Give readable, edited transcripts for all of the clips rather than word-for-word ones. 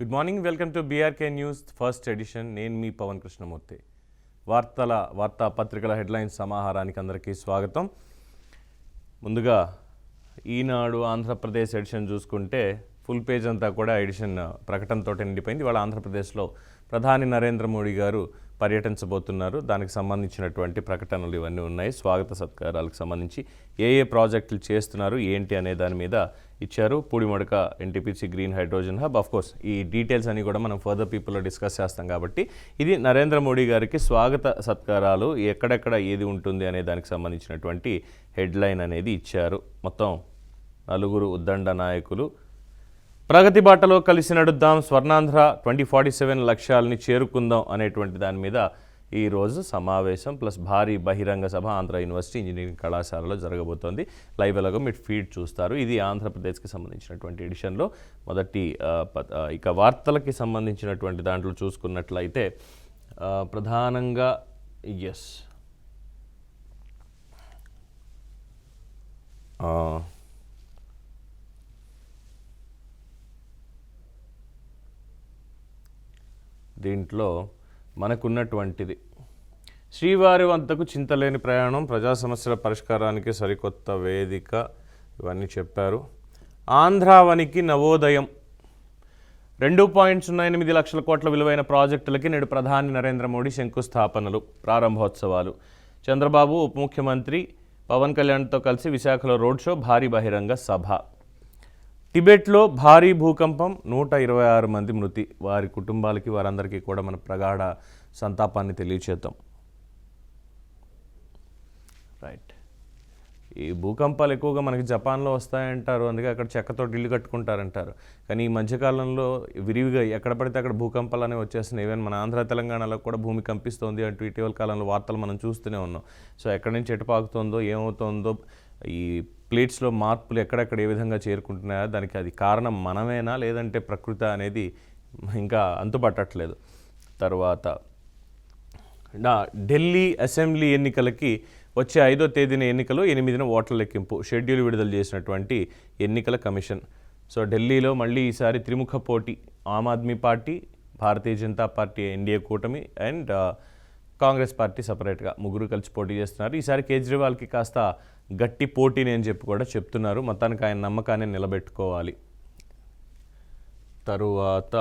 Good morning, welcome to BRK news first edition. నేను మీ పవన్ కృష్ణమూర్తి. వార్తాపత్రికల హెడ్లైన్స్ సమాహారానికి అందరికీ స్వాగతం. ముందుగా ఈనాడు ఆంధ్రప్రదేశ్ ఎడిషన్ చూసుకుంటే ఫుల్ పేజ్ అంతా కూడా ఎడిషన్ ప్రకటనతో నిండిపోయింది. ఇవాళ ఆంధ్రప్రదేశ్లో ప్రధాని నరేంద్ర మోడీ గారు పర్యటించబోతున్నారు. దానికి సంబంధించినటువంటి ప్రకటనలు ఇవన్నీ ఉన్నాయి. స్వాగత సత్కారాలకు సంబంధించి ఏ ప్రాజెక్టులు చేస్తున్నారు ఏంటి అనే దాని మీద ఇచ్చారు. Pudimadaka NTPC green hydrogen hub. Of course ఈ డీటెయిల్స్ అన్నీ కూడా మనం ఫర్దర్ పీపుల్లో డిస్కస్ చేస్తాం కాబట్టి ఇది నరేంద్ర మోడీ గారికి స్వాగత సత్కారాలు ఎక్కడెక్కడ ఏది ఉంటుంది అనే దానికి సంబంధించినటువంటి హెడ్లైన్ అనేది ఇచ్చారు. మొత్తం 4 ఉద్దండ నాయకులు ప్రగతి బాటలో కలిసి నడుద్దాం, స్వర్ణాంధ్ర 2047 లక్ష్యాలని చేరుకుందాం అనేటువంటి దాని మీద ఈరోజు సమావేశం ప్లస్ భారీ బహిరంగ సభ ఆంధ్ర యూనివర్సిటీ ఇంజనీరింగ్ కళాశాలలో జరగబోతోంది. లైవ్ ఎలాగో మీరు ఫీడ్ చూస్తారు. ఇది ఆంధ్రప్రదేశ్కి సంబంధించినటువంటి ఎడిషన్లో మొదటి. ఇక వార్తలకి సంబంధించినటువంటి దాంట్లో చూసుకున్నట్లయితే ప్రధానంగా దీంట్లో మనకున్నటువంటిది శ్రీవారి వద్దకు చింతలేని ప్రయాణం, ప్రజా సమస్యల పరిష్కారానికి సరికొత్త వేదిక, ఇవన్నీ చెప్పారు. ఆంధ్రావనికి నవోదయం 2.08 లక్షల కోట్ల విలువైన ప్రాజెక్టులకి నేడు ప్రధాని నరేంద్ర మోడీ శంకుస్థాపనలు, ప్రారంభోత్సవాలు. చంద్రబాబు ఉప ముఖ్యమంత్రి పవన్ కళ్యాణ్తో కలిసి విశాఖలో రోడ్ షో, భారీ బహిరంగ సభ. టిబెట్లో భారీ భూకంపం, 126 మంది మృతి. వారి కుటుంబాలకి వారందరికీ కూడా మన ప్రగాఢ సంతాపాన్ని తెలియచేద్దాం. రైట్. ఈ భూకంపాలు ఎక్కువగా మనకి జపాన్లో వస్తాయంటారు, అందుకే అక్కడ చెక్కతో ఇల్లు కట్టుకుంటారంటారు. కానీ ఈ మధ్యకాలంలో విరివిగా ఎక్కడ పడితే అక్కడ భూకంపాలు అనేవి వచ్చేస్తున్నాయి. ఈవెన్ మన ఆంధ్ర తెలంగాణలో కూడా భూమి కంపిస్తోంది అంటూ ఇటీవల కాలంలో వార్తలు మనం చూస్తూనే ఉన్నాం. సో ఎక్కడి నుంచి ఎటు పాకుతుందో ఏమవుతుందో, ఈ ప్లేట్స్లో మార్పులు ఎక్కడెక్కడ ఏ విధంగా చేరుకుంటున్నాయో దానికి అది కారణం మనమేనా లేదంటే ప్రకృతి అనేది ఇంకా అంతుపట్టట్లేదు. తర్వాత ఢిల్లీ అసెంబ్లీ ఎన్నికలకి వచ్చే 5వ తేదీన ఎన్నికలు, 8న ఓట్ల లెక్కింపు షెడ్యూల్ విడుదల చేసినటువంటి ఎన్నికల కమిషన్. సో ఢిల్లీలో మళ్ళీ ఈసారి త్రిముఖ పోటీ, Aam Aadmi party, Bharatiya Janata party NDA కూటమి అండ్ కాంగ్రెస్ పార్టీ సపరేట్గా ముగ్గురు కలిసి పోటీ చేస్తున్నారు. ఈసారి కేజ్రీవాల్కి కాస్త గట్టి పోటీని అని చెప్పి కూడా చెప్తున్నారు. మొత్తానికి ఆయన నమ్మకాన్ని నిలబెట్టుకోవాలి. తరువాత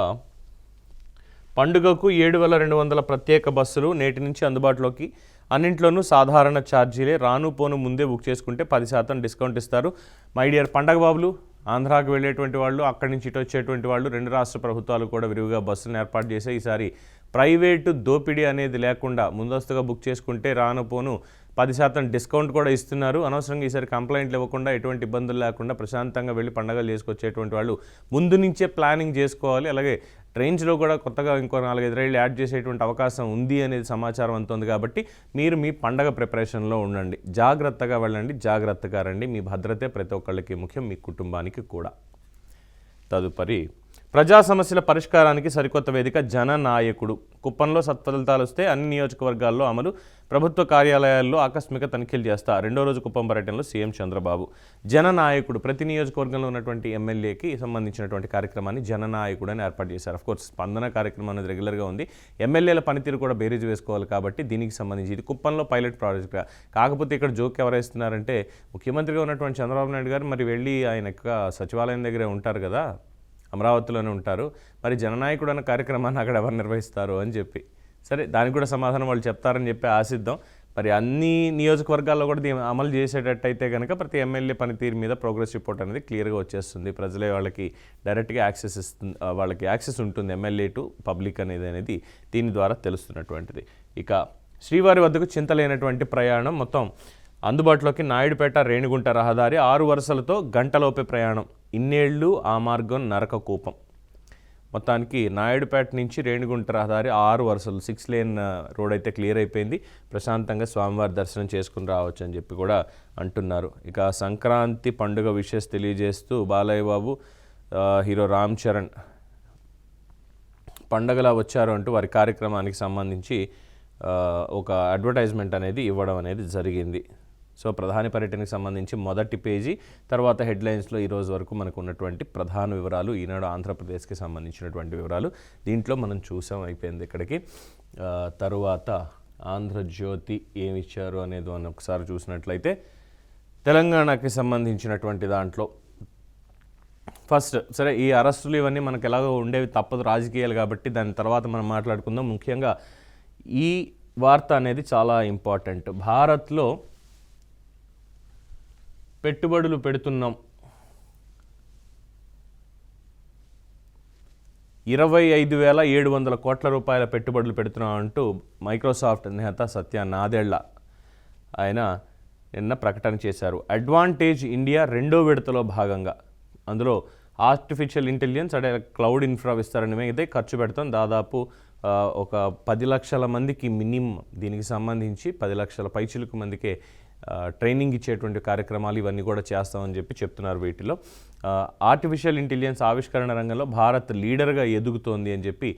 పండుగకు 7,200 ప్రత్యేక బస్సులు నేటి నుంచి అందుబాటులోకి. అన్నింట్లోనూ సాధారణ ఛార్జీలే. రాను పోను ముందే బుక్ చేసుకుంటే 10% డిస్కౌంట్ ఇస్తారు. మై డియర్ పండగ బాబులు, ఆంధ్రాకు వెళ్ళేటువంటి వాళ్ళు, అక్కడి నుంచి ఇటు వచ్చేటువంటి వాళ్ళు, 2 రాష్ట్ర ప్రభుత్వాలు కూడా విరివిగా బస్సులను ఏర్పాటు చేసే ఈసారి ప్రైవేటు దోపిడీ అనేది లేకుండా ముందస్తుగా బుక్ చేసుకుంటే రాను పోను 10% డిస్కౌంట్ కూడా ఇస్తున్నారు. అనవసరంగా ఈసారి కంప్లైంట్లు ఇవ్వకుండా, ఎటువంటి ఇబ్బందులు లేకుండా ప్రశాంతంగా వెళ్ళి పండగలు చేసుకొచ్చేటువంటి వాళ్ళు ముందు నుంచే ప్లానింగ్ చేసుకోవాలి. అలాగే ట్రైన్స్లో కూడా కొత్తగా ఇంకో 4-5 రైళ్ళు యాడ్ చేసేటువంటి అవకాశం ఉంది అనేది సమాచారం అంతుంది. కాబట్టి మీరు మీ పండగ ప్రిపరేషన్లో ఉండండి, జాగ్రత్తగా వెళ్ళండి, జాగ్రత్తగా రండి. మీ భద్రతే ప్రతి ఒక్కళ్ళకి ముఖ్యం, మీ కుటుంబానికి కూడా. తదుపరి ప్రజా సమస్యల పరిష్కారానికి సరికొత్త వేదిక, జననాయకుడు. కుప్పంలో సత్ఫలితాలు వస్తే అన్ని నియోజకవర్గాల్లో అమలు, ప్రభుత్వ కార్యాలయాల్లో ఆకస్మిక తనిఖీలు చేస్తా. 2వ రోజు కుప్పం పర్యటనలో సీఎం చంద్రబాబు. జననాయకుడు ప్రతి నియోజకవర్గంలో ఉన్నటువంటి ఎమ్మెల్యేకి సంబంధించినటువంటి కార్యక్రమాన్ని జననాయకుడు అని ఏర్పాటు చేశారు. అఫ్కోర్స్ స్పందన కార్యక్రమం అనేది రెగ్యులర్గా ఉంది. ఎమ్మెల్యేల పనితీరు కూడా బేరీజు వేసుకోవాలి కాబట్టి దీనికి సంబంధించి ఇది కుప్పంలో పైలట్ ప్రాజెక్ట్గా. కాకపోతే ఇక్కడ జోక్ ఎవరేస్తున్నారంటే, ముఖ్యమంత్రిగా ఉన్నటువంటి చంద్రబాబు నాయుడు గారు మరి వెళ్ళి ఆయన సచివాలయం దగ్గరే ఉంటారు కదా, అమరావతిలోనే ఉంటారు, మరి జననాయకుడు అన్న కార్యక్రమాన్ని అక్కడ ఎవరు నిర్వహిస్తారు అని చెప్పి. సరే, దానికి కూడా సమాధానం వాళ్ళు చెప్తారని చెప్పి ఆశిద్దాం. మరి అన్ని నియోజకవర్గాల్లో కూడా దీన్ని అమలు చేసేటట్టయితే కనుక ప్రతి ఎమ్మెల్యే పనితీరు మీద ప్రోగ్రెస్ రిపోర్ట్ అనేది క్లియర్గా వచ్చేస్తుంది. ప్రజలే వాళ్ళకి డైరెక్ట్గా యాక్సెస్ ఇస్తుంది, వాళ్ళకి యాక్సెస్ ఉంటుంది ఎమ్మెల్యే టు పబ్లిక్ అనేది దీని ద్వారా తెలుస్తున్నటువంటిది. ఇక శ్రీవారి వద్దకు చింతలేనటువంటి ప్రయాణం, మొత్తం అందుబాటులోకి. నాయుడుపేట రేణిగుంట రహదారి 6 వరుసలతో గంటలోపే ప్రయాణం. ఇన్నేళ్లు ఆ మార్గం నరకకూపం. మొత్తానికి నాయుడుపేట నుంచి రేణిగుంట రహదారి 6 వరుసలు, 6 లేన్ రోడ్ అయితే క్లియర్ అయిపోయింది. ప్రశాంతంగా స్వామివారి దర్శనం చేసుకుని రావచ్చు అని చెప్పి కూడా అంటున్నారు. ఇక సంక్రాంతి పండుగ విషెస్ తెలియజేస్తూ బాలయ్య బాబు, హీరో రామ్ చరణ్ పండగలా వచ్చారు అంటూ వారి కార్యక్రమానికి సంబంధించి ఒక అడ్వర్టైజ్మెంట్ అనేది ఇవ్వడం అనేది జరిగింది. సో ప్రధాని పర్యటనకు సంబంధించి మొదటి పేజీ, తర్వాత హెడ్లైన్స్లో ఈ రోజు వరకు మనకు ఉన్నటువంటి ప్రధాన వివరాలు, ఈనాడు ఆంధ్రప్రదేశ్కి సంబంధించినటువంటి వివరాలు దీంట్లో మనం చూసాం. అయిపోయింది ఇక్కడికి. తరువాత ఆంధ్రజ్యోతి ఏమిచ్చారు అనేది మనం ఒకసారి చూసినట్లయితే తెలంగాణకి సంబంధించినటువంటి దాంట్లో ఫస్ట్ సరే ఈ అరెస్టులు ఇవన్నీ మనకు ఎలాగో ఉండేవి, తప్పదు రాజకీయాలు కాబట్టి దాని తర్వాత మనం మాట్లాడుకుందాం. ముఖ్యంగా ఈ వార్త అనేది చాలా ఇంపార్టెంట్. భారత్లో పెట్టుబడులు పెడుతున్నాం, 25,700 కోట్ల రూపాయల పెట్టుబడులు పెడుతున్నాం అంటూ మైక్రోసాఫ్ట్ నేత సత్య నాదెళ్ల ఆయన నిన్న ప్రకటన చేశారు. అడ్వాంటేజ్ ఇండియా రెండో విడతలో భాగంగా అందులో ఆర్టిఫిషియల్ ఇంటెలిజెన్స్ అంటే క్లౌడ్ ఇన్ఫ్రా విస్తరణ మీద ఖర్చు పెడతాం. దాదాపు ఒక 10 లక్షల మందికి మినిమం దీనికి సంబంధించి 10 లక్షల పైచిలకు మందికే ట్రైనింగ్ ఇచ్చేటువంటి కార్యక్రమాలు ఇవన్నీ కూడా చేస్తామని చెప్పి చెప్తున్నారు. వీటిలో ఆర్టిఫిషియల్ ఇంటెలిజెన్స్ ఆవిష్కరణ రంగంలో భారత్ లీడర్గా ఎదుగుతోంది అని చెప్పి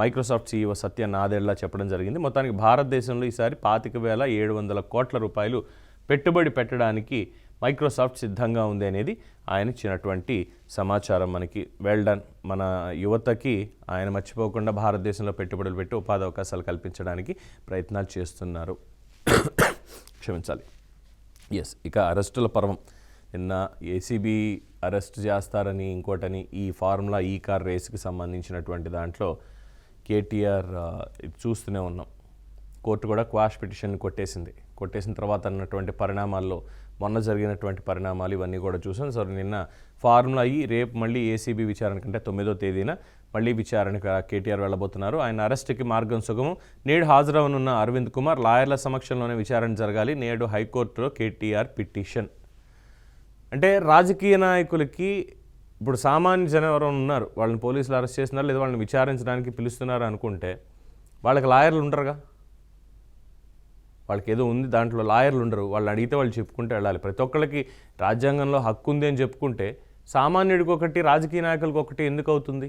మైక్రోసాఫ్ట్ సీఈఓ సత్య నాదెళ్ల చెప్పడం జరిగింది. మొత్తానికి భారతదేశంలో ఈసారి 25,700 కోట్ల రూపాయలు పెట్టుబడి పెట్టడానికి మైక్రోసాఫ్ట్ సిద్ధంగా ఉంది అనేది ఆయన ఇచ్చినటువంటి సమాచారం. మనకి వెల్ డన్. మన యువతకి ఆయన మర్చిపోకుండా భారతదేశంలో పెట్టుబడులు పెట్టి ఉపాధి అవకాశాలు కల్పించడానికి ప్రయత్నాలు చేస్తున్నారు. క్షమించాలి. ఎస్, ఇక అరెస్టుల పర్వం. నిన్న ఏసీబీ అరెస్ట్ చేస్తారని ఇంకోటని ఈ ఫార్ములా ఈ కార్ రేస్కి సంబంధించినటువంటి దాంట్లో కేటీఆర్ చూస్తూనే ఉన్నాం. కోర్టు కూడా క్వాష్ పిటిషన్ కొట్టేసిన తర్వాత అన్నటువంటి పరిణామాల్లో మొన్న జరిగినటువంటి పరిణామాలు ఇవన్నీ కూడా చూసాం. సో నిన్న ఫార్ములా ఈ రేపు మళ్ళీ ఏసీబీ విచారణ కంటే 9వ తేదీన మళ్ళీ విచారణకు కేటీఆర్ వెళ్ళబోతున్నారు. ఆయన అరెస్టుకి మార్గం సుగమం. నేడు హాజరవనున్న అరవింద్ కుమార్ లాయర్ల సమక్షంలోనే విచారణ జరగాలి. నేడు హైకోర్టులో కేటీఆర్ పిటిషన్. అంటే రాజకీయ నాయకులకి ఇప్పుడు సామాన్య జనం ఎవరైనా ఉన్నారు, వాళ్ళని పోలీసులు అరెస్ట్ చేస్తున్నారు లేదా వాళ్ళని విచారించడానికి పిలుస్తున్నారు అనుకుంటే వాళ్ళకి లాయర్లు ఉండరుగా. వాళ్ళకి ఏదో ఉంది, దాంట్లో లాయర్లు ఉండరు. వాళ్ళని అడిగితే వాళ్ళు చెప్పుకుంటూ వెళ్ళాలి. ప్రతి ఒక్కళ్ళకి రాజ్యాంగంలో హక్కు ఉంది అని చెప్పుకుంటే సామాన్యుడికి ఒకటి, రాజకీయ నాయకులకు ఒకటి ఎందుకు అవుతుంది?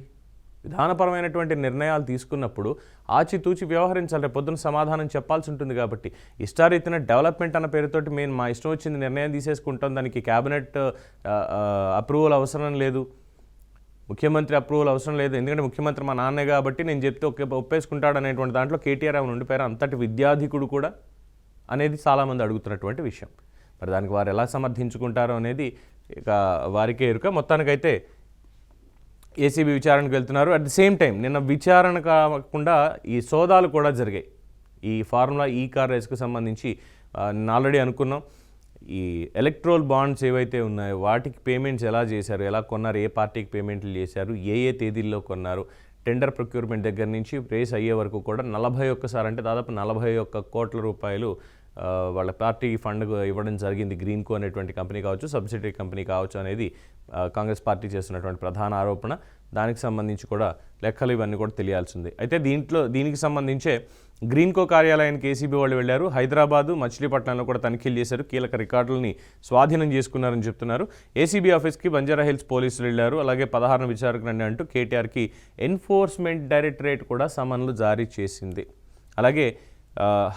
విధానపరమైనటువంటి నిర్ణయాలు తీసుకున్నప్పుడు ఆచితూచి వ్యవహరించాలి. పొద్దున సమాధానం చెప్పాల్సి ఉంటుంది. కాబట్టి ఇష్టారీతిన డెవలప్మెంట్ అన్న పేరుతోటి మేము మా ఇష్టం వచ్చింది నిర్ణయం తీసేసుకుంటాం, దానికి క్యాబినెట్ అప్రూవల్ అవసరం లేదు, ముఖ్యమంత్రి అప్రూవల్ అవసరం లేదు, ఎందుకంటే ముఖ్యమంత్రి మా నాన్నే కాబట్టి నేను చెప్తే ఒప్పేసుకుంటాడు అనేటువంటి దాంట్లో కేటీఆర్ ఏమైనా ఉండిపోయారు? అంతటి విద్యాధికుడు కూడా అనేది చాలామంది అడుగుతున్నటువంటి విషయం. మరి దానికి వారు ఎలా సమర్థించుకుంటారో అనేది ఇక వారికే ఎరుక. మొత్తానికైతే ఏసీబీ విచారణకు వెళ్తున్నారు. అట్ ది సేమ్ టైం నిన్న విచారణ కాకుండా ఈ సోదాలు కూడా జరిగాయి. ఈ ఫార్ములా ఈ కార్ రేస్కు సంబంధించి ఆల్రెడీ అనుకున్నాం. ఈ ఎలక్ట్రోల్ బాండ్స్ ఏవైతే ఉన్నాయో వాటికి పేమెంట్స్ ఎలా చేశారు, ఎలా కొన్నారు, ఏ పార్టీకి పేమెంట్లు చేశారు, ఏ తేదీల్లో కొన్నారు, టెండర్ ప్రొక్యూర్మెంట్ దగ్గర నుంచి రేస్ అయ్యే వరకు కూడా 41 సార్లు అంటే దాదాపు 41 కోట్ల రూపాయలు వాళ్ళ పార్టీ ఫండ్ ఇవ్వడం జరిగింది. గ్రీన్కో అనేటువంటి కంపెనీ కావచ్చు, సబ్సిడరీ కంపెనీ కావచ్చు అనేది కాంగ్రెస్ పార్టీ చేస్తున్నటువంటి ప్రధాన ఆరోపణ. దానికి సంబంధించి కూడా లెక్కలు ఇవన్నీ కూడా తెలియాల్సింది. అయితే దీనికి సంబంధించే గ్రీన్కో కార్యాలయానికి ఏసీబీ వాళ్ళు వెళ్ళారు. హైదరాబాదు, మచిలీపట్నంలో కూడా తనిఖీలు చేశారు. కీలక రికార్డులని స్వాధీనం చేసుకున్నారని చెప్తున్నారు. ఏసీబీ ఆఫీస్కి బంజారాహిల్స్ పోలీసులు వెళ్ళారు. అలాగే 16 విచారణకు రండి అంటూ కేటీఆర్కి ఎన్ఫోర్స్మెంట్ డైరెక్టరేట్ కూడా సమన్లు జారీ చేసింది. అలాగే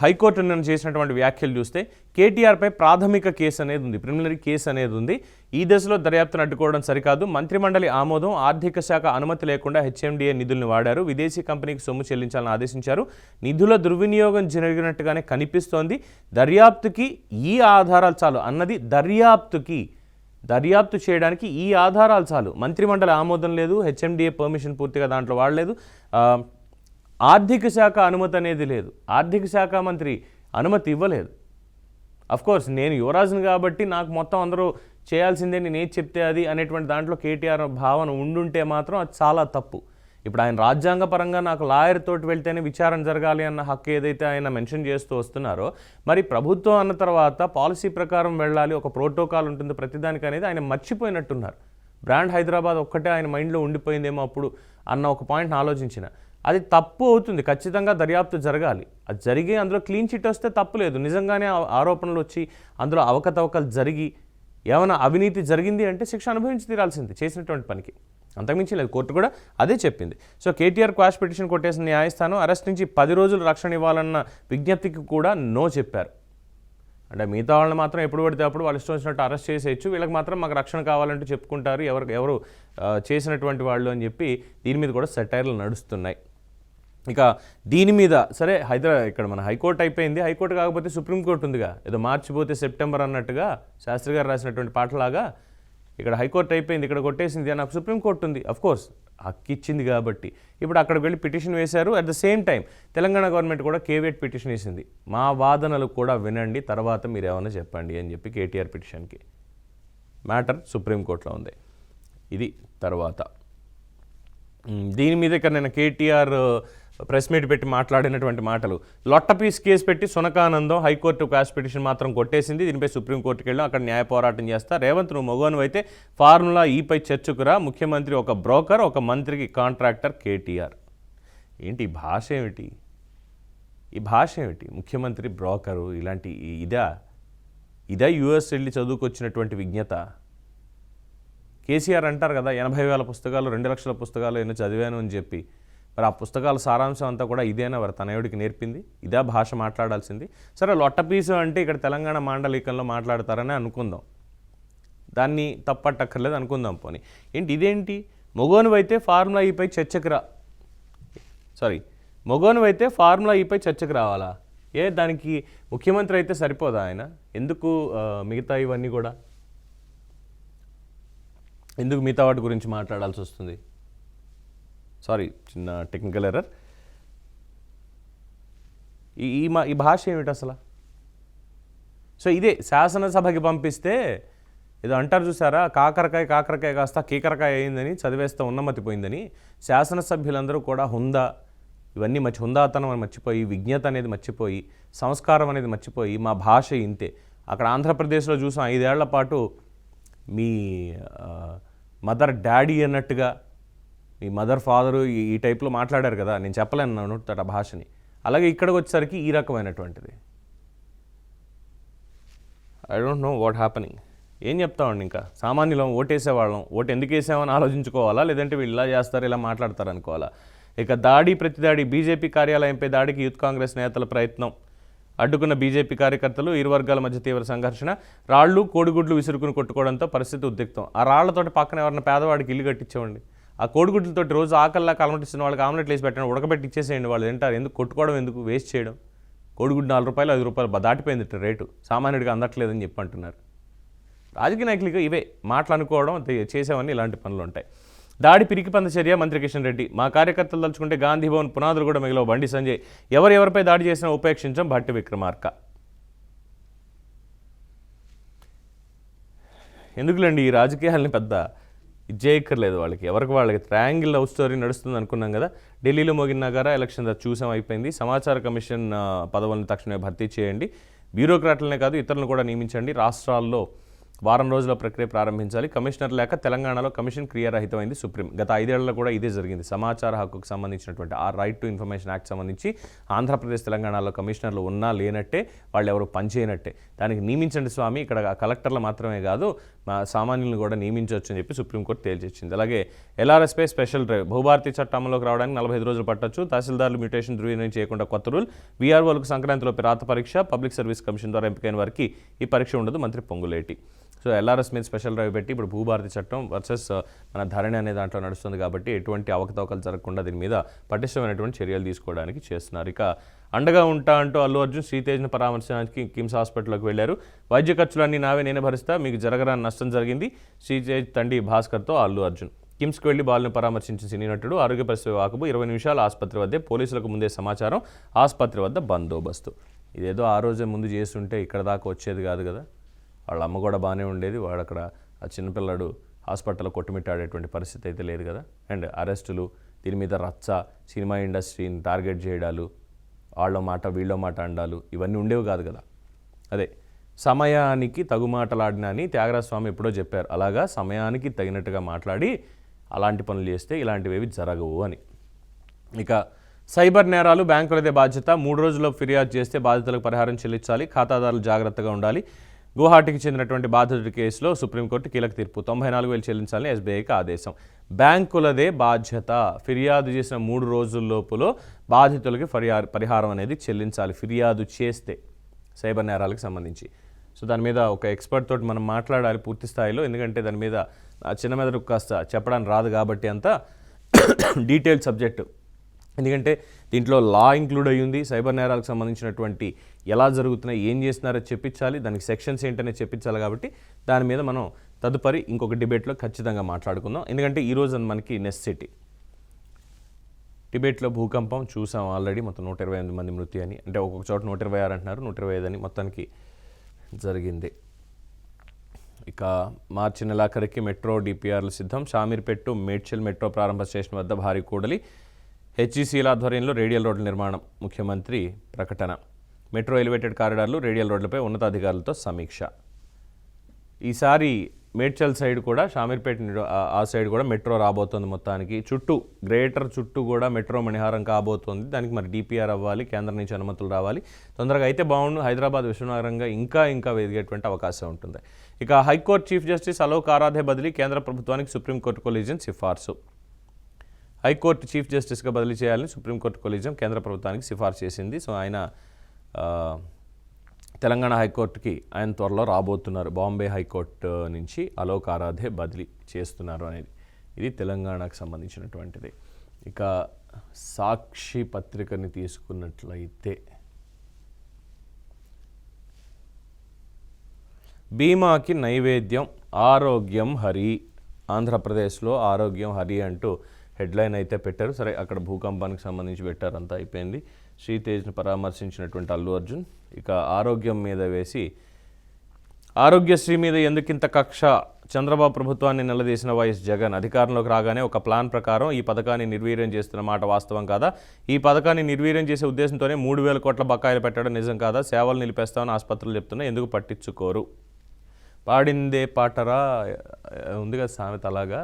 హైకోర్టు నిన్న చేసినటువంటి వ్యాఖ్యలు చూస్తే కేటీఆర్పై ప్రాథమిక కేసు అనేది ఉంది, ప్రిలిమినరీ కేసు అనేది ఉంది. ఈ దశలో దర్యాప్తును అడ్డుకోవడం సరికాదు, మంత్రిమండలి ఆమోదం, ఆర్థిక శాఖ అనుమతి లేకుండా హెచ్ఎండిఏ నిధులను వాడారు, విదేశీ కంపెనీకి సొమ్ము చెల్లించాలని ఆదేశించారు, నిధుల దుర్వినియోగం జరిగినట్టుగానే కనిపిస్తోంది, దర్యాప్తుకి ఈ ఆధారాలు చాలు అన్నది. దర్యాప్తు చేయడానికి ఈ ఆధారాలు చాలు. మంత్రిమండలి ఆమోదం లేదు, హెచ్ఎండిఏ పర్మిషన్ పూర్తిగా దాంట్లో వాడలేదు, ఆర్థిక శాఖ అనుమతి అనేది లేదు, ఆర్థిక శాఖ మంత్రి అనుమతి ఇవ్వలేదు. అఫ్కోర్స్ నేను యువరాజును కాబట్టి నాకు మొత్తం అందరూ చేయాల్సిందే, నేను ఏది చెప్తే అది అనేటువంటి దాంట్లో కేటీఆర్ భావన ఉండుంటే మాత్రం అది చాలా తప్పు. ఇప్పుడు ఆయన రాజ్యాంగపరంగా నాకు లాయర్ తోటి వెళ్తేనే విచారణ జరగాలి అన్న హక్కు ఏదైతే ఆయన మెన్షన్ చేస్తూ వస్తున్నారో, మరి ప్రభుత్వం అన్న తర్వాత పాలసీ ప్రకారం వెళ్ళాలి, ఒక ప్రోటోకాల్ ఉంటుంది ప్రతిదానికి అనేది ఆయన మర్చిపోయినట్టున్నారు. బ్రాండ్ హైదరాబాద్ ఒక్కటే ఆయన మైండ్లో ఉండిపోయిందేమో అప్పుడు అన్న ఒక పాయింట్ని ఆలోచించిన. అది తప్పు అవుతుంది, ఖచ్చితంగా దర్యాప్తు జరగాలి. అది జరిగి అందులో క్లీన్ చిట్ వస్తే తప్పు లేదు. నిజంగానే ఆరోపణలు వచ్చి అందులో అవకతవకలు జరిగి ఏమైనా అవినీతి జరిగింది అంటే శిక్ష అనుభవించి తీరాల్సింది చేసినటువంటి పనికి, అంతకుమించి లేదు. కోర్టు కూడా అదే చెప్పింది. సో కేటీఆర్ క్వాష్ పిటిషన్ కొట్టేసిన న్యాయస్థానం అరెస్ట్ నుంచి 10 రోజులు రక్షణ ఇవ్వాలన్న విజ్ఞప్తికి కూడా నో చెప్పారు. అంటే మిగతా వాళ్ళని మాత్రం ఎప్పుడు పడితే అప్పుడు వాళ్ళు ఇష్టం వచ్చినట్టు అరెస్ట్ చేసేయచ్చు, వీళ్ళకి మాత్రం మాకు రక్షణ కావాలంటూ చెప్పుకుంటారు ఎవరు చేసినటువంటి వాళ్ళు అని చెప్పి దీని మీద కూడా సెటైర్లు నడుస్తున్నాయి. ఇక దీని మీద సరే ఇక్కడ మన హైకోర్టు అయిపోయింది, హైకోర్టు కాకపోతే సుప్రీంకోర్టు ఉందిగా, ఏదో మార్చిపోతే సెప్టెంబర్ అన్నట్టుగా శాస్త్రి గారు రాసినటువంటి పాటలాగా ఇక్కడ హైకోర్టు అయిపోయింది, ఇక్కడ కొట్టేసింది, నాకు సుప్రీంకోర్టు ఉంది. అఫ్కోర్స్ హక్కు ఇచ్చింది కాబట్టి ఇప్పుడు అక్కడికి వెళ్ళి పిటిషన్ వేశారు. At the same time Telangana government కూడా కేవేట్ పిటిషన్ వేసింది, మా వాదనలు కూడా వినండి తర్వాత మీరు ఏమైనా చెప్పండి అని చెప్పి కేటీఆర్ పిటిషన్కి. మ్యాటర్ సుప్రీంకోర్టులో ఉంది. ఇది తర్వాత దీని మీద ఇక్కడ నేను కేటీఆర్ ప్రెస్ మీట్ పెట్టి మాట్లాడినటువంటి మాటలు. లొట్టపీస్ కేసు పెట్టి సునకానందం హైకోర్టు క్వాష్ పిటిషన్ మాత్రం కొట్టేసింది, దీనిపై సుప్రీంకోర్టుకి వెళ్ళాం, అక్కడ న్యాయ పోరాటం చేస్తా. రేవంత్ నువ్వు మగోను అయితే ఫార్ములా ఈపై చర్చకురా, ముఖ్యమంత్రి ఒక బ్రోకర్, ఒక మంత్రికి కాంట్రాక్టర్ కేటీఆర్. ఏంటి ఈ భాష ఏమిటి, ఈ భాష ఏమిటి? ముఖ్యమంత్రి బ్రోకరు ఇలాంటి ఇదా యూఎస్ వెళ్ళి చదువుకొచ్చినటువంటి విజ్ఞత? కేసీఆర్ అంటారు కదా 80,000 పుస్తకాలు 2 లక్షల పుస్తకాలు ఎన్నో చదివాను అని చెప్పి, మరి ఆ పుస్తకాల సారాంశం అంతా కూడా ఇదేనా వారు తనయుడికి నేర్పింది? ఇదే భాష మాట్లాడాల్సింది? సరే లొట్టపీసు అంటే ఇక్కడ తెలంగాణ మాండలికంలో మాట్లాడతారని అనుకుందాం, దాన్ని తప్పట్టక్కర్లేదు అనుకుందాం. పోనీ ఏంటి ఇదేంటి? మొగోనువైతే ఫార్ములా ఈపై చర్చకు మొగోనువైతే ఫార్ములా ఈపై చర్చకు రావాలా? దానికి ముఖ్యమంత్రి అయితే సరిపోదా ఆయన? ఎందుకు మిగతా ఇవన్నీ కూడా, ఎందుకు మిగతా వాటి గురించి మాట్లాడాల్సి వస్తుంది? చిన్న టెక్నికల్ ఎర్రర్. ఈ భాష ఏమిటి అసలు? సో ఇదే శాసనసభకి పంపిస్తే ఏదో అంటారు చూసారా, కాకరకాయ కాస్త కీకరకాయ అయిందని, చదివేస్తే ఉన్నమతి పోయిందని. శాసనసభ్యులందరూ కూడా ఇవన్నీ హుందాతనం అని మర్చిపోయి, విజ్ఞత అనేది మర్చిపోయి, సంస్కారం అనేది మర్చిపోయి, మా భాష ఇంతే. అక్కడ ఆంధ్రప్రదేశ్లో చూసాం 5 ఏళ్ల పాటు మీ మదర్ డాడీ అన్నట్టుగా, మీ మదర్ ఫాదరు ఈ టైప్లో మాట్లాడారు కదా, నేను చెప్పలేను ఆ భాషని. అలాగే ఇక్కడికి వచ్చేసరికి ఈ రకమైనటువంటిది. I don't know what happening. ఏం చెప్తామండి, ఇంకా సామాన్యులం ఓటేసేవాళ్ళం, ఓటు ఎందుకు వేసామని ఆలోచించుకోవాలా, లేదంటే వీళ్ళు ఇలా చేస్తారు ఇలా మాట్లాడతారు అనుకోవాలా? ఇక ప్రతిదాడి బీజేపీ కార్యాలయంపై దాడికి యూత్ కాంగ్రెస్ నేతల ప్రయత్నం, అడ్డుకున్న బీజేపీ కార్యకర్తలు, ఇరు వర్గాల మధ్య తీవ్ర సంఘర్షణ, రాళ్లు కోడిగుడ్లు విసురుకుని కొట్టుకోవడంతో పరిస్థితి ఉద్రిక్తం. ఆ రాళ్లతోటి పక్కన ఎవరైనా పేదవాడికి ఇల్లు కట్టించేవండి, ఆ కోడిగుడ్లతోటి రోజు ఆకల్లా కలమటిస్తున్న వాళ్ళకి ఆమ్లెట్లు వేసి పెట్టండి, ఉడకబెట్టి ఇచ్చేసేయండి, వాళ్ళు తింటారు. ఎందుకు కొట్టుకోవడం, ఎందుకు వేస్ట్ చేయడం? కోడిగుడ్డు 4 రూపాయలు 5 రూపాయలు దాటిపోయింది రేటు, సామాన్యుడిగా అందట్లేదని చెప్పి అంటున్నారు. రాజకీయ నాయకులకి ఇవే మాటలు అనుకోవడం, చేసేవన్నీ ఇలాంటి పనులు ఉంటాయి. దాడి పిరికి పంద చర్య, మంత్రి కిషన్ రెడ్డి. మా కార్యకర్తలు తలుచుకుంటే గాంధీ భవన్ పునాదులు కూడా మిగిలిన బండి సంజయ్. ఎవరెవరిపై దాడి చేసినా ఉపేక్షించం భట్టి విక్రమార్క. ఎందుకులేండి ఈ రాజకీయాలని పెద్ద చేయక్కర్లేదు వాళ్ళకి, వాళ్ళకి ట్రయాంగిల్ లవ్ స్టోరీ నడుస్తుంది అనుకున్నాం కదా. ఢిల్లీలో మోగిన నగారా ఎలక్షన్ చూసాం, అయిపోయింది. సమాచార కమిషన్ పదవులను తక్షణమే భర్తీ చేయండి, బ్యూరోక్రాట్లనే కాదు ఇతరులను కూడా నియమించండి, రాష్ట్రాల్లో వారం రోజుల ప్రక్రియ ప్రారంభించాలి, కమిషనర్ లేక తెలంగాణలో కమిషన్ క్రియారహితమైంది సుప్రీం. గత 5 ఏళ్లలో కూడా ఇదే జరిగింది. సమాచార హక్కుకు సంబంధించినటువంటి ఆ రైట్ టు ఇన్ఫర్మేషన్ యాక్ట్ సంబంధించి ఆంధ్రప్రదేశ్ తెలంగాణలో కమిషనర్లు ఉన్నా లేనట్టే, వాళ్ళు ఎవరు పనిచేయనట్టే. దానికి నియమించండి స్వామి, ఇక్కడ కలెక్టర్లు మాత్రమే కాదు మా సామాన్యులను కూడా నియమించవచ్చు అని చెప్పి సుప్రీంకోర్టు తేల్చిచ్చింది. అలాగే ఎల్ఆర్ఎస్పై స్పెషల్ డ్రైవ్, భూభారతి చట్టం అమలులోకి రావడానికి 45 రోజులు పట్టొచ్చు, తహసీల్దారులు మ్యూటేషన్ ధృవీకరణ చేయకుండా కొత్త రూల్, వీఆర్ఓలకు సంక్రాంతిలోపే రాత పరీక్ష, పబ్లిక్ సర్వీస్ కమిషన్ ద్వారా ఎంపికైన వారికి ఈ పరీక్ష ఉండదు, మంత్రి పొంగులేటి. సో ఎల్ఆర్ఎస్ మీద స్పెషల్ డ్రైవ్ పెట్టి ఇప్పుడు భూభారతి చట్టం వర్సెస్ మన ధరణి అనే దాంట్లో నడుస్తుంది కాబట్టి ఎటువంటి అవకతవకలు జరగకుండా దీని మీద పటిష్టమైనటువంటి చర్యలు తీసుకోవడానికి చేస్తున్నారు. ఇక అండగా ఉంటా అంటూ అల్లు అర్జున్ శ్రీతేజ్ను పరామర్శించడానికి కిమ్స్ హాస్పిటల్లోకి వెళ్లారు. వైద్య ఖర్చులన్నీ నేనే భరిస్తా, మీకు జరగరాని నష్టం జరిగింది, శ్రీతేజ్ తండ్రి భాస్కర్తో అల్లు అర్జున్. కిమ్స్కి వెళ్లి బాలును పరామర్శించిన సినీ నటుడు. ఆరోగ్య పరిస్థితి వాకబు, 20 నిమిషాలు ఆసుపత్రి వద్దే, పోలీసులకు ముందే సమాచారం, ఆసుపత్రి వద్ద బందోబస్తు. ఇదేదో ఆ రోజే ముందు చేస్తుంటే ఇక్కడ దాకా వచ్చేది కాదు కదా. వాళ్ళ అమ్మ కూడా బాగానే ఉండేది, వాడు అక్కడ ఆ చిన్నపిల్లాడు హాస్పిటల్లో కొట్టుమిట్టాడేటువంటి పరిస్థితి అయితే లేదు కదా. అండ్ అరెస్టులు, దీని మీద రచ్చ, సినిమా ఇండస్ట్రీని టార్గెట్ చేయడాలు, వాళ్ళ మాట వీళ్ళ మాట అండాలు, ఇవన్నీ ఉండేవి కాదు కదా. అదే సమయానికి తగు మాటలాడినా అని త్యాగరాజస్వామి ఎప్పుడో చెప్పారు. అలాగా సమయానికి తగినట్టుగా మాట్లాడి అలాంటి పనులు చేస్తే ఇలాంటివి జరగవు అని. ఇక సైబర్ నేరాలు బ్యాంకులదే బాధ్యత, 3 రోజుల్లో ఫిర్యాదు చేస్తే బాధితులకు పరిహారం చెల్లించాలి, ఖాతాదారులు జాగ్రత్తగా ఉండాలి. గువాహటికి చెందినటువంటి బాధితుడి కేసులో సుప్రీంకోర్టు కీలక తీర్పు, 94,000 చెల్లించాలని ఎస్బీఐకి ఆదేశం. బ్యాంకులదే బాధ్యత, ఫిర్యాదు చేసిన 3 రోజుల లోపులో బాధితులకి పరిహారం అనేది చెల్లించాలి ఫిర్యాదు చేస్తే. సైబర్ నేరాలకు సంబంధించి. సో దాని మీద ఒక ఎక్స్పర్ట్ తోటి మనం మాట్లాడాలి పూర్తి స్థాయిలో, ఎందుకంటే దాని మీద చిన్న మెదడుకు కాస్త చెప్పడానికి రాదు కాబట్టి అంతా డీటెయిల్డ్ సబ్జెక్టు. ఎందుకంటే దీంట్లో లా ఇంక్లూడ్ అయ్యింది, సైబర్ నేరాలకు సంబంధించినటువంటి ఎలా జరుగుతున్నాయి, ఏం చేస్తున్నారో చెప్పించాలి, దానికి సెక్షన్స్ ఏంటనే చెప్పించాలి. కాబట్టి దాని మీద మనం తదుపరి ఇంకొక డిబేట్లో ఖచ్చితంగా మాట్లాడుకుందాం. ఎందుకంటే ఈరోజు మనకి నెసెసిటీ. టిబెట్లో భూకంపం చూసాం ఆల్రెడీ, మొత్తం 128 మంది మృతి అని, అంటే ఒక్కొక్క చోట 126 అంటున్నారు, 125 అని మొత్తానికి జరిగింది. ఇక మార్చి నెలాఖరికి మెట్రో డిపిఆర్లు సిద్ధం. షామీర్పేట మేడ్చల్ మెట్రో ప్రారంభ స్టేషన్ వద్ద భారీ కూడలి. హెచ్ఈసీల ఆధ్వర్యంలో రేడియల్ రోడ్ల నిర్మాణం. ముఖ్యమంత్రి ప్రకటన. మెట్రో ఎలివేటెడ్ కారిడార్లు, రేడియల్ రోడ్లపై ఉన్నతాధికారులతో సమీక్ష. ఈసారి మేడ్చల్ సైడ్ కూడా, షామీర్పేట ఆ సైడ్ కూడా మెట్రో రాబోతోంది. మొత్తానికి చుట్టూ గ్రేటర్ చుట్టూ కూడా మెట్రో మణిహారం కాబోతోంది. దానికి మరి డిపిఆర్ అవ్వాలి, కేంద్రం నుంచి అనుమతులు రావాలి. తొందరగా అయితే బాగుండు. హైదరాబాద్ విశ్వనగరంగా ఇంకా ఎదిగేటువంటి అవకాశం ఉంటుంది. ఇక high court chief justice Alok Aradhe బదిలీ. కేంద్ర ప్రభుత్వానికి సుప్రీంకోర్టు కొలీజియం సిఫార్సు. హైకోర్టు చీఫ్ జస్టిస్గా బదిలీ చేయాలని సుప్రీంకోర్టు కొలీజియం కేంద్ర ప్రభుత్వానికి సిఫార్సు చేసింది. సో ఆయన తెలంగాణ హైకోర్టుకి ఆయన త్వరలో రాబోతున్నారు. బాంబే హైకోర్టు నుంచి అలోక్ ఆరాధే బదిలీ చేస్తున్నారు అనేది ఇది తెలంగాణకు సంబంధించినటువంటిది. ఇక సాక్షి పత్రికని తీసుకున్నట్లయితే బీమాకి నైవేద్యం ఆరోగ్యం హరి. ఆంధ్రప్రదేశ్లో ఆరోగ్యం హరి అంటూ హెడ్లైన్ అయితే పెట్టారు. సరే, అక్కడ భూకంపానికి సంబంధించి పెట్టారు, అంతా అయిపోయింది. శ్రీతేజ్ను పరామర్శించినటువంటి అల్లు అర్జున్ ఇక ఆరోగ్యం మీద వేసి, ఆరోగ్యశ్రీ మీద ఎందుకింత కక్ష, చంద్రబాబు ప్రభుత్వాన్ని నిలదీసిన వైఎస్ జగన్. అధికారంలోకి రాగానే ఒక ప్లాన్ ప్రకారం ఈ పథకాన్ని నిర్వీర్యం చేస్తున్న మాట వాస్తవం కాదా? ఈ పథకాన్ని నిర్వీర్యం చేసే ఉద్దేశంతోనే 3,000 కోట్ల బకాయిలు పెట్టడం నిజం కాదా? సేవలు నిలిపేస్తామని ఆసుపత్రులు చెప్తున్నా, ఎందుకు పట్టించుకోరు? పాడిందే పాటరా ఉంది కదా సామెత, అలాగా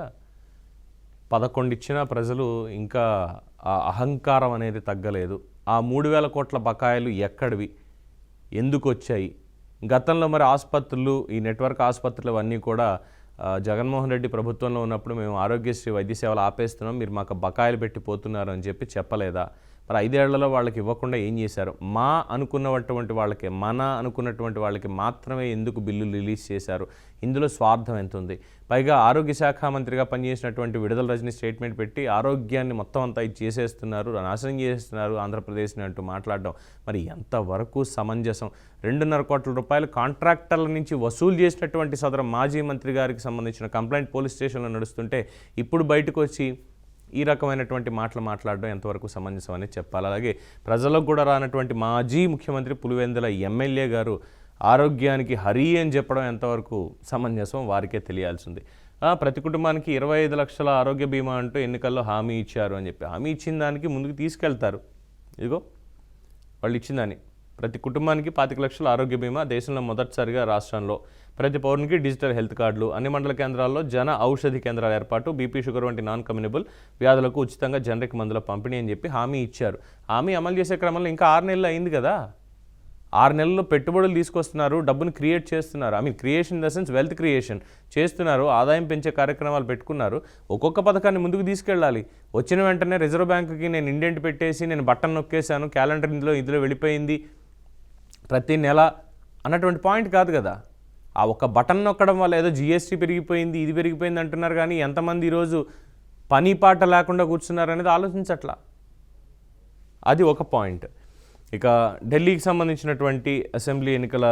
11 ఇచ్చిన ప్రజలు ఇంకా ఆ అహంకారం అనేది తగ్గలేదు. ఆ 3,000 కోట్ల బకాయిలు ఎక్కడివి, ఎందుకు వచ్చాయి? గతంలో మరి ఆసుపత్రులు, ఈ నెట్వర్క్ ఆసుపత్రులు అవన్నీ కూడా జగన్మోహన్ రెడ్డి ప్రభుత్వంలో ఉన్నప్పుడు మేము ఆరోగ్యశ్రీ వైద్య సేవలు ఆపేస్తున్నాం, మీరు మాకు బకాయిలు పెట్టి పోతున్నారు అని చెప్పి చెప్పలేదా? మరి 5 ఏళ్లలో వాళ్ళకి ఇవ్వకుండా ఏం చేశారు? మన అనుకున్నటువంటి వాళ్ళకి మాత్రమే ఎందుకు బిల్లులు రిలీజ్ చేశారు? ఇందులో స్వార్థం ఎంత ఉంది? పైగా ఆరోగ్య శాఖ మంత్రిగా పనిచేసినటువంటి విడుదల రజని స్టేట్మెంట్ పెట్టి ఆరోగ్యాన్ని మొత్తం అంతా ఇది చేసేస్తున్నారు, నాశనం చేసేస్తున్నారు ఆంధ్రప్రదేశ్ని అంటూ మాట్లాడడం మరి ఎంతవరకు సమంజసం? 2.5 కోట్ల రూపాయలు కాంట్రాక్టర్ల నుంచి వసూలు చేసినటువంటి సదరు మాజీ మంత్రి గారికి సంబంధించిన కంప్లైంట్ పోలీస్ స్టేషన్లో నడుస్తుంటే ఇప్పుడు బయటకు వచ్చి ఈ రకమైనటువంటి మాటలు మాట్లాడడం ఎంతవరకు సమంజసం అని చెప్పాలి. అలాగే ప్రజలకు కూడా రానటువంటి మాజీ ముఖ్యమంత్రి పులివెందుల ఎమ్మెల్యే గారు ఆరోగ్యానికి హరి అని చెప్పడం ఎంతవరకు సమంజసం వారికే తెలియాల్సింది. ప్రతి కుటుంబానికి 25 లక్షల ఆరోగ్య బీమా అంటూ ఎన్నికల్లో హామీ ఇచ్చారు అని చెప్పి, హామీ ఇచ్చిన దానికి ముందుకు తీసుకెళ్తారు. ఇదిగో వాళ్ళు ఇచ్చిన దాన్ని, ప్రతి కుటుంబానికి 25 లక్షల ఆరోగ్య బీమా, దేశంలో మొదటిసారిగా రాష్ట్రంలో ప్రతి పౌరునికి డిజిటల్ హెల్త్ కార్డులు, అన్ని మండల కేంద్రాల్లో జన ఔషధి కేంద్రాల ఏర్పాటు, బీపీ షుగర్ వంటి నాన్ కమ్యూనిబుల్ వ్యాధులకు ఉచితంగా జనరిక్ మందుల పంపిణీ అని చెప్పి హామీ ఇచ్చారు. హామీ అమలు చేసే క్రమంలో ఇంకా 6 నెలలు అయింది కదా. 6 నెలల్లో పెట్టుబడులు తీసుకొస్తున్నారు, డబ్బును క్రియేట్ చేస్తున్నారు. Creation in the sense wealth creation చేస్తున్నారు, ఆదాయం పెంచే కార్యక్రమాలు పెట్టుకున్నారు. ఒక్కొక్క పథకాన్ని ముందుకు తీసుకెళ్ళాలి. వచ్చిన వెంటనే రిజర్వ్ బ్యాంకుకి నేను ఇండెంట్ పెట్టేసి నేను బటన్ నొక్కేశాను, క్యాలెండర్ ఇందులో వెళ్ళిపోయింది ప్రతి నెల అన్నటువంటి పాయింట్ కాదు కదా. ఆ ఒక్క బటన్ నొక్కడం వల్ల ఏదో జిఎస్టీ పెరిగిపోయింది, ఇది పెరిగిపోయింది అంటున్నారు, కానీ ఎంతమంది ఈరోజు పని పాట లేకుండా కూర్చున్నారు అనేది ఆలోచించట్లా. అది ఒక పాయింట్. ఇక ఢిల్లీకి సంబంధించినటువంటి అసెంబ్లీ ఎన్నికల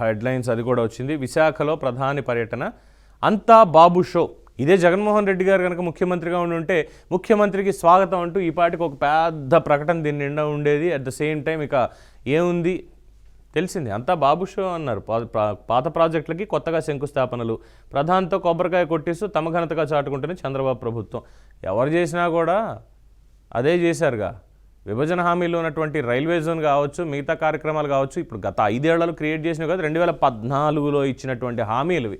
హెడ్లైన్స్ అది కూడా వచ్చింది. విశాఖలో ప్రధాని పర్యటన, అంతా బాబు షో. ఇదే జగన్మోహన్ రెడ్డి గారు కనుక ముఖ్యమంత్రిగా ఉంటే ముఖ్యమంత్రికి స్వాగతం అంటూ ఈ పాటికి ఒక పెద్ద ప్రకటన దీని నిండా ఉండేది. అట్ ద సేమ్ టైం ఇక ఏముంది తెలిసింది, అంతా బాబు షో అన్నారు. పాత ప్రాజెక్టులకి కొత్తగా శంకుస్థాపనలు, ప్రధానితో కొబ్బరికాయ కొట్టేస్తూ తమ ఘనతగా చాటుకుంటున్న చంద్రబాబు ప్రభుత్వం. ఎవరు చేసినా కూడా అదే చేశారుగా. విభజన హామీలో ఉన్నటువంటి రైల్వే జోన్ కావచ్చు, మిగతా కార్యక్రమాలు కావచ్చు, ఇప్పుడు గత 5 ఏళ్లలో క్రియేట్ చేసినవి కాదు, 2014లో ఇచ్చినటువంటి హామీలువి.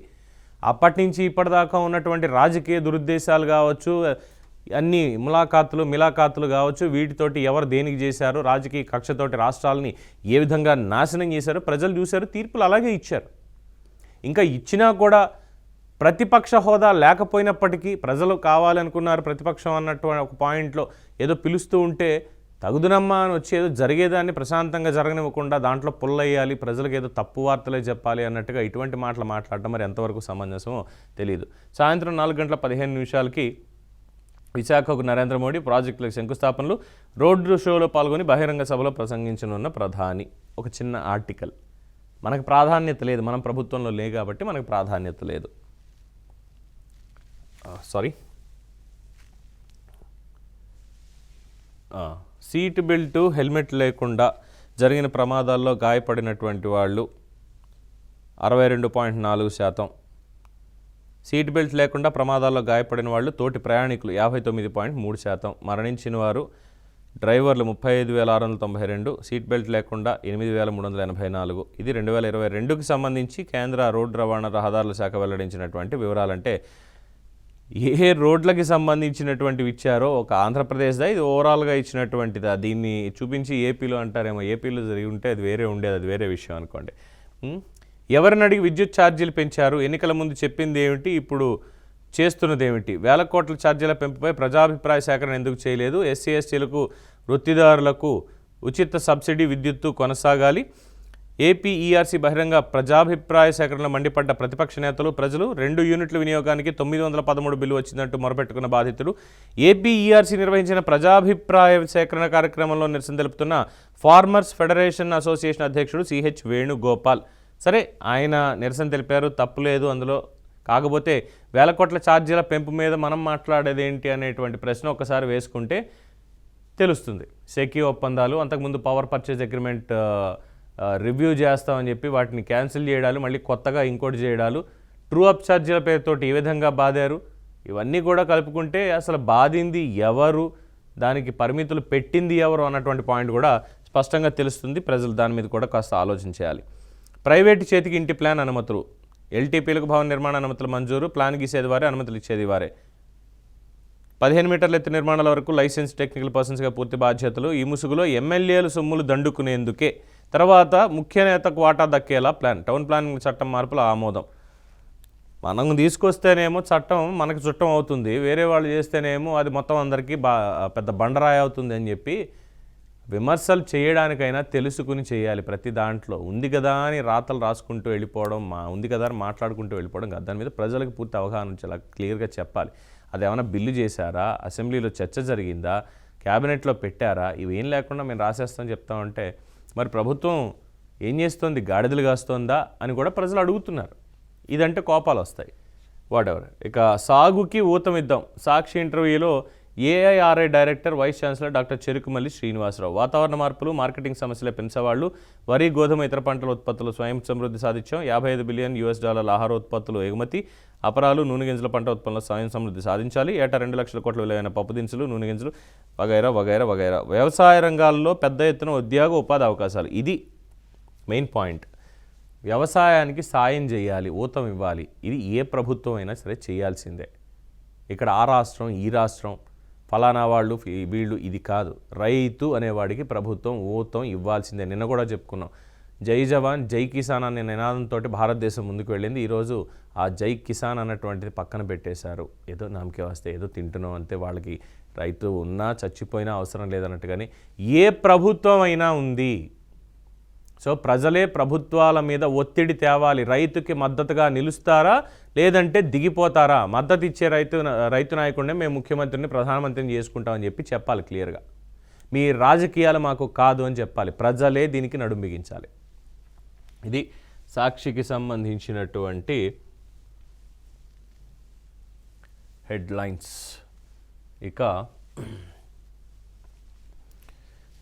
అప్పటి నుంచి ఇప్పటిదాకా ఉన్నటువంటి రాజకీయ దురుద్దేశాలు కావచ్చు, అన్ని మిలాఖాతులు కావచ్చు, వీటితోటి ఎవరు దేనికి చేశారు, రాజకీయ కక్షతోటి రాష్ట్రాలని ఏ విధంగా నాశనం చేశారో ప్రజలు చూశారు, తీర్పులు అలాగే ఇచ్చారు. ఇంకా ఇచ్చినా కూడా ప్రతిపక్ష హోదా లేకపోయినప్పటికీ ప్రజలు కావాలనుకున్నారు ప్రతిపక్షం అన్నట్టు ఒక పాయింట్లో ఏదో పిలుస్తూ ఉంటే తగుదునమ్మా అని వచ్చేదో జరిగేదాన్ని ప్రశాంతంగా జరగనివ్వకుండా దాంట్లో పుల్లయ్యాలి, ప్రజలకు ఏదో తప్పు వార్తలే చెప్పాలి అన్నట్టుగా ఇటువంటి మాటలు మాట్లాడటం మరి ఎంతవరకు సమంజసమో తెలియదు. సాయంత్రం 4:15 విశాఖకు నరేంద్ర మోడీ ప్రాజెక్టులకు శంకుస్థాపనలు, రోడ్డు షోలో పాల్గొని బహిరంగ సభలో ప్రసంగించనున్న ప్రధాని. ఒక చిన్న ఆర్టికల్. మనకు ప్రాధాన్యత లేదు, మనం ప్రభుత్వంలో లే కాబట్టి మనకు ప్రాధాన్యత లేదు. సీట్ బెల్ట్, హెల్మెట్ లేకుండా జరిగిన ప్రమాదాల్లో గాయపడినటువంటి వాళ్ళు 62.4%. సీట్ బెల్ట్ లేకుండా ప్రమాదాల్లో గాయపడిన వాళ్ళు తోటి ప్రయాణికులు 59.3%. మరణించిన వారు డ్రైవర్లు 35,692, సీట్ బెల్ట్ లేకుండా 8,384. ఇది 2022కి సంబంధించి కేంద్ర రోడ్డు రవాణా రహదారుల శాఖ వెల్లడించినటువంటి వివరాలంటే ఏ రోడ్లకి సంబంధించినటువంటివి ఇచ్చారో ఒక ఆంధ్రప్రదేశ్దా ఇది ఓవరాల్గా ఇచ్చినటువంటిదా, దీన్ని చూపించి ఏపీలో అంటారేమో. ఏపీలో జరిగి ఉంటే అది వేరే ఉండేది, అది వేరే విషయం అనుకోండి. ఎవరిని అడిగి విద్యుత్ ఛార్జీలు పెంచారు, ఎన్నికల ముందు చెప్పింది ఏమిటి, ఇప్పుడు చేస్తున్నది ఏమిటి, వేల కోట్ల ఛార్జీల పెంపుపై ప్రజాభిప్రాయ సేకరణ ఎందుకు చేయలేదు, ఎస్సీ ఎస్టీలకు వృత్తిదారులకు ఉచిత సబ్సిడీ విద్యుత్తు కొనసాగాలి, ఏపీ ఈఆర్సీ బహిరంగ ప్రజాభిప్రాయ సేకరణలో మండిపడ్డ ప్రతిపక్ష నేతలు, ప్రజలు 2 యూనిట్ల వినియోగానికి 913 బిల్లు వచ్చిందంటూ మొరపెట్టుకున్న బాధితులు, ఏపీ ఈఆర్సీ నిర్వహించిన ప్రజాభిప్రాయ సేకరణ కార్యక్రమంలో నిరసన తెలుపుతున్న ఫార్మర్స్ ఫెడరేషన్ అసోసియేషన్ అధ్యక్షుడు సిహెచ్ వేణుగోపాల్. సరే, ఆయన నిరసన తెలిపారు, తప్పులేదు అందులో. కాకపోతే వేల కోట్ల ఛార్జీల పెంపు మీద మనం మాట్లాడేది ఏంటి అనేటువంటి ప్రశ్న ఒకసారి వేసుకుంటే తెలుస్తుంది. సెకీ ఒప్పందాలు, అంతకుముందు పవర్ పర్చేజ్ అగ్రిమెంట్ రివ్యూ చేస్తామని చెప్పి వాటిని క్యాన్సిల్ చేయడాలు, మళ్ళీ కొత్తగా ఇంకోటి చేయడాలు, ట్రూ అప్ ఛార్జీల పేరుతోటి ఈ విధంగా బాధారు. ఇవన్నీ కూడా కలుపుకుంటే అసలు బాధింది ఎవరు, దానికి పరిమితులు పెట్టింది ఎవరు అన్నటువంటి పాయింట్ కూడా స్పష్టంగా తెలుస్తుంది. ప్రజలు దాని మీద కూడా కాస్త ఆలోచించాలి. ప్రైవేటు చేతికి ఇంటి ప్లాన్ అనుమతులు, ఎల్టీపీలకు భవన నిర్మాణ అనుమతులు మంజూరు, ప్లాన్ గీసేది వారే, అనుమతులు ఇచ్చేది వారే. 15 మీటర్ల ఎత్తు నిర్మాణాల వరకు లైసెన్స్ టెక్నికల్ పర్సన్స్గా పూర్తి బాధ్యతలు. ఈ ముసుగులో ఎమ్మెల్యేలు సొమ్ములు దండుకునేందుకే. తర్వాత ముఖ్య నేతకు వాటా దక్కేలా ప్లాన్. టౌన్ ప్లానింగ్ చట్టం మార్పుల ఆమోదం. మనం తీసుకొస్తేనేమో చట్టం మనకు చుట్టం అవుతుంది, వేరే వాళ్ళు చేస్తేనేమో అది మొత్తం అందరికీ పెద్ద బండరాయి అవుతుంది అని చెప్పి విమర్శలు చేయడానికైనా తెలుసుకుని చేయాలి. ప్రతి దాంట్లో ఉంది కదా అని రాతలు రాసుకుంటూ వెళ్ళిపోవడం, ఉంది కదా అని మాట్లాడుకుంటూ వెళ్ళిపోవడం కాదు. దాని మీద ప్రజలకు పూర్తి అవగాహన వచ్చేలా క్లియర్గా చెప్పాలి. అదేమైనా బిల్లు చేశారా, అసెంబ్లీలో చర్చ జరిగిందా, క్యాబినెట్లో పెట్టారా, ఇవేం లేకుండా మేము రాసేస్తామని చెప్తామంటే మరి ప్రభుత్వం ఏం చేస్తుంది, గాడిదలు కాస్తోందా అని కూడా ప్రజలు అడుగుతున్నారు. ఇదంటే కోపాలు వస్తాయి. వాటెవర్. ఇక సాగుకి ఊతమిద్దాం. సాక్షి ఇంటర్వ్యూలో AIRI director vice chancellor doctor Cherukumalli Srinivasarao. వాతావరణ మార్పులు, మార్కెటింగ్ సమస్యలే పెంచేవాళ్ళు. వరి, గోధుమ, ఇతర పంటల ఉత్పత్తులు స్వయం సమృద్ధి సాధించాం. $55 బిలియన్ ఆహార ఉత్పత్తులు ఎగుమతి. అపరాలు, నూనె గింజల పంట ఉత్పత్తుల స్వయం సమృద్ధి సాధించాలి. ఏటా 2 లక్షల కోట్ల విలువైన పప్పు దినుసులు, నూనె గింజలు వగైరా వగైరా వగైరా. వ్యవసాయ రంగాల్లో పెద్ద ఎత్తున ఉద్యోగ ఉపాధి అవకాశాలు. ఇది మెయిన్ పాయింట్. వ్యవసాయానికి సాయం చేయాలి, ఊతం ఇవ్వాలి. ఇది ఏ ప్రభుత్వం అయినా సరే చేయాల్సిందే. ఇక్కడ ఆ రాష్ట్రం, ఈ రాష్ట్రం, ఫలానా వాళ్ళు, వీళ్ళు, ఇది కాదు. రైతు అనేవాడికి ప్రభుత్వం ఊతం ఇవ్వాల్సిందే. నిన్న కూడా చెప్పుకున్నాం, జై జవాన్ జై కిసాన్ అనే నినాదంతో భారతదేశం ముందుకు వెళ్ళింది. ఈరోజు ఆ జై కిసాన్ అన్నటువంటిది పక్కన పెట్టేశారు. ఏదో నామకే వస్తే ఏదో తింటున్నాం అంతే, వాళ్ళకి రైతు ఉన్నా చచ్చిపోయినా అవసరం లేదన్నట్టుగానే ఏ ప్రభుత్వం అయినా ఉంది. సో ప్రజలే ప్రభుత్వాల మీద ఒత్తిడి తేవాలి. రైతుకి మద్దతుగా నిలుస్తారా లేదంటే దిగిపోతారా? మద్దతు ఇచ్చే రైతు నాయకుడినే మేము ముఖ్యమంత్రిని, ప్రధానమంత్రిని చేసుకుంటామని చెప్పి చెప్పాలి క్లియర్గా. మీ రాజకీయాలు మాకు కాదు అని చెప్పాలి. ప్రజలే దీనికి నడుం బిగించాలి. ఇది సాక్షికి సంబంధించినటువంటి హెడ్లైన్స్. ఇక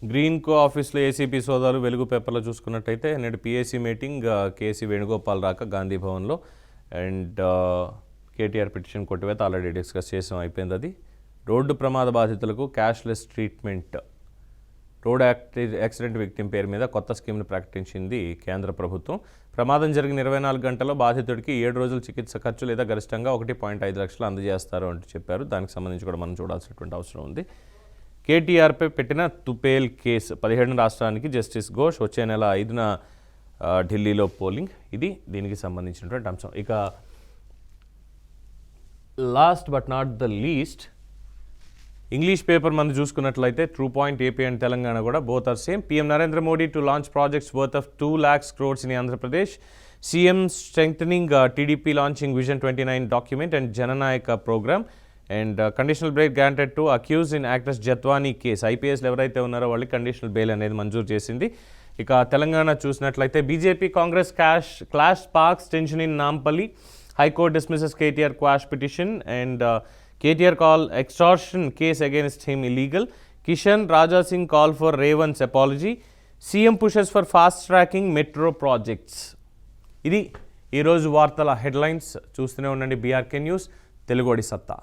గ్రీన్ కో ఆఫీస్లో ఏసీపీ సోదాలు. వెలుగు పేపర్లో చూసుకున్నట్టయితే నేడు పిఏసీ మీటింగ్, కేసీ వేణుగోపాల్ రాక గాంధీ భవన్లో. అండ్ కేటీఆర్ పిటిషన్ కొట్టివేత ఆల్రెడీ డిస్కస్ చేసాం, అయిపోయింది అది. రోడ్డు ప్రమాద బాధితులకు cashless treatment. Road accident victim పేరు మీద కొత్త స్కీమ్ను ప్రకటించింది కేంద్ర ప్రభుత్వం. ప్రమాదం జరిగిన 24 గంటల్లో బాధితుడికి 7 రోజుల చికిత్స ఖర్చు లేదా గరిష్టంగా 1.5 లక్షలు అందజేస్తారు అంటూ చెప్పారు. దానికి సంబంధించి కూడా మనం చూడాల్సినటువంటి అవసరం ఉంది. కేటీఆర్పై పెట్టిన తుపేల్ కేసు 17 రాష్ట్రానికి జస్టిస్ ఘోష్. వచ్చే నెల 5న ఢిల్లీలో పోలింగ్. ఇది దీనికి సంబంధించినటువంటి అంశం. ఇక last but not the least, English paper మనం చూసుకున్నట్లయితే true point AP and Telangana కూడా both are same. PM Narendra Modi to launch projects worth of 2 lakhs crores in Andhra Pradesh. CM strengthening TDP launching vision 29 document and Jananayaka programme. And conditional bail granted to accuse in actors Jethwani case. ఐపీఎస్లు ఎవరైతే ఉన్నారో వాళ్ళకి conditional bail అనేది మంజూరు చేసింది. ఇక తెలంగాణ చూసినట్లయితే BJP Congress clash sparks tension in Nampally. High court dismisses KTR quash petition and KTR call extortion case against him illegal. Kishan Raja Singh call for Ravant's apology. CM pushes for fast tracking metro projects. ఇది ఈరోజు వార్తల హెడ్లైన్స్. చూస్తూనే ఉండండి బీఆర్కే న్యూస్, తెలుగుడి సత్తా.